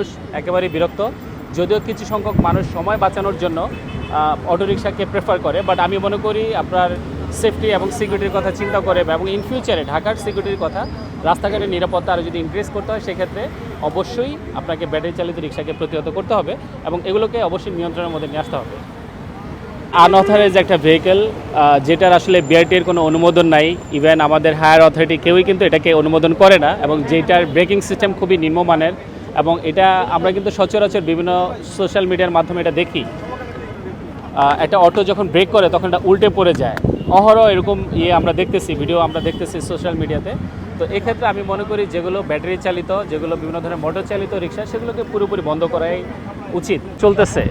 মানুষ একেবারেই বিরক্ত। যদিও কিছু সংখ্যক মানুষ সময় বাঁচানোর জন্য অটোরিকশাকে প্রেফার করে, বাট আমি মনে করি আপনার সেফটি এবং সিকিউরিটির কথা চিন্তা করে এবং ইন ফিউচারে ঢাকার সিকিউরিটির কথা, রাস্তাঘাটের নিরাপত্তা আরও যদি ইনক্রিজ করতে হয় সেক্ষেত্রে অবশ্যই আপনাকে ব্যাটারি চালিত রিকশাকে প্রতিহত করতে হবে এবং এগুলোকে অবশ্যই নিয়ন্ত্রণের মধ্যে নিয়ে আসতে হবে। আনঅথরাইজ একটা ভেহিকেল যেটার আসলে বিআরটির কোনো অনুমোদন নাই, ইভেন আমাদের হায়ার অথরিটি কেউই কিন্তু এটাকে অনুমোদন করে না এবং যেটার ব্রেকিং সিস্টেম খুবই নিম্নমানের এবং এটা আমরা কিন্তু সচরাচর বিভিন্ন সোশ্যাল মিডিয়ার মাধ্যমে এটা দেখি। একটা অটো যখন ব্রেক করে তখন এটা উল্টে পড়ে যায়, অহরহ এরকম আমরা দেখতেছি, ভিডিও আমরা দেখতেছি সোশ্যাল মিডিয়াতে। তো এক্ষেত্রে আমি মনে করি যেগুলো ব্যাটারি চালিত, যেগুলো বিভিন্ন ধরনের মোটর চালিত রিক্সা, সেগুলোকে পুরোপুরি বন্ধ করাই উচিত। চলতেছে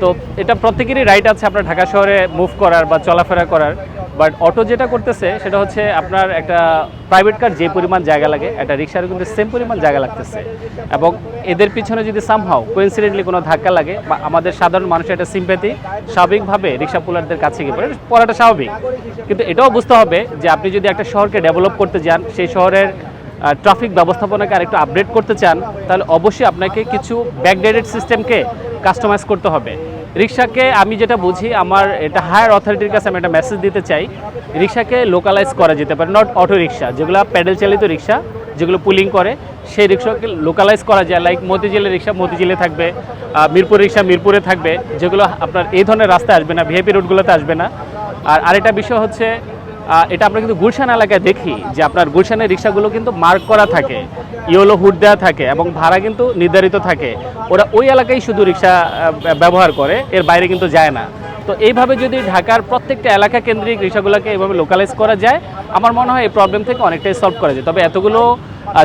তো এটা প্রত্যেকেরই রাইট আছে আপনার ঢাকা শহরে মুভ করার বা চলাফেরা করার, বাট অটো যেটা করতেছে সেটা হচ্ছে আপনার একটা প্রাইভেট কার যে পরিমাণ জায়গা লাগে একটা রিক্সারও কিন্তু সেম পরিমাণ জায়গা লাগতেছে এবং এদের পিছনে যদি সামহাও কোইন্সিডেন্টলি কোনো ধাক্কা লাগে বা আমাদের সাধারণ মানুষের একটা সিম্প্যাথি স্বাভাবিকভাবে রিক্সা পুলারদের কাছে গিয়ে পড়াটা স্বাভাবিক। কিন্তু এটাও বুঝতে হবে যে আপনি যদি একটা শহরকে ডেভেলপ করতে যান, সেই শহরের ট্রাফিক ব্যবস্থাপনাকে আরেকটু আপডেট করতে চান, তাহলে অবশ্যই আপনাকে কিছু ব্যাকডেটেড সিস্টেমকে কাস্টমাইজ করতে হবে। রিক্সাকে আমি যেটা বুঝি, আমার এটা হায়ার অথরিটির কাছে আমি একটা মেসেজ দিতে চাই, রিক্সাকে লোকালাইজ করা যেতে পারে, নট অটো রিক্সা যেগুলো প্যাডেল চালিত রিক্সা যেগুলো পুলিং করে, সেই রিক্সাকে লোকালাইজ করা যায়। লাইক মতিঝিলের রিক্সা মতিঝিলে থাকবে, মিরপুর রিক্সা মিরপুরে থাকবে, যেগুলো আপনার এই ধরনের রাস্তায় আসবে না, ভিআইপি রোডগুলোতে আসবে না। আর আরেকটা বিষয় হচ্ছে এটা আমরা কিন্তু গুলশান এলাকায় দেখি যে আপনার গুলশানের রিক্সাগুলো কিন্তু মার্ক করা থাকে, ইয়েলো হুড দেওয়া থাকে এবং ভাড়া কিন্তু নির্ধারিত থাকে। ওরা ওই এলাকায় শুধু রিক্সা ব্যবহার করে, এর বাইরে কিন্তু যায় না। তো এইভাবে যদি ঢাকার প্রত্যেকটা এলাকা কেন্দ্রিক রিক্সাগুলোকে এইভাবে লোকালাইজ করা যায়, আমার মনে হয় এই প্রবলেম থেকে অনেকটাই সলভ করা যায়। তবে এতগুলো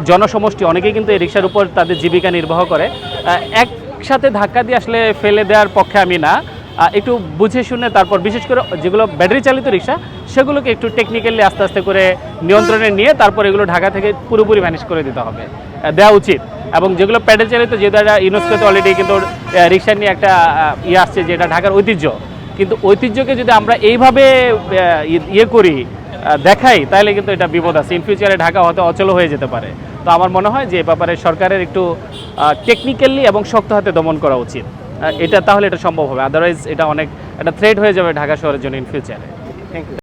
জনসমষ্টি অনেকেই কিন্তু এই রিক্সার উপর তাদের জীবিকা নির্বাহ করে, একসাথে ধাক্কা দিয়ে আসলে ফেলে দেওয়ার পক্ষে আমি না। একটু বুঝে শুনে তারপর বিশেষ করে যেগুলো ব্যাটারি চালিত রিক্সা সেগুলোকে একটু টেকনিক্যালি আস্তে আস্তে করে নিয়ন্ত্রণে নিয়ে তারপর এগুলো ঢাকা থেকে পুরোপুরি ম্যানেজ করে দিতে হবে, দেওয়া উচিত। এবং যেগুলো প্যাডেল চালিত, যেহেতু একটা ইউনেস্কোতে অলরেডি কিন্তু রিক্সা নিয়ে একটা আসছে যে এটা ঢাকার ঐতিহ্য, কিন্তু ঐতিহ্যকে যদি আমরা এইভাবে করি, দেখাই, তাহলে কিন্তু এটা বিপদ আছে। ইন ফিউচারে ঢাকা হয়তো অচল হয়ে যেতে পারে। তো আমার মনে হয় যে এ ব্যাপারে সরকারের একটু টেকনিক্যালি এবং শক্ত হাতে দমন করা উচিত, এটা তাহলে এটা সম্ভব হবে। আদারওয়াইজ এটা অনেক একটা থ্রেট হয়ে যাবে ঢাকা শহরের জন্য ইন ফিউচারে। Thank you.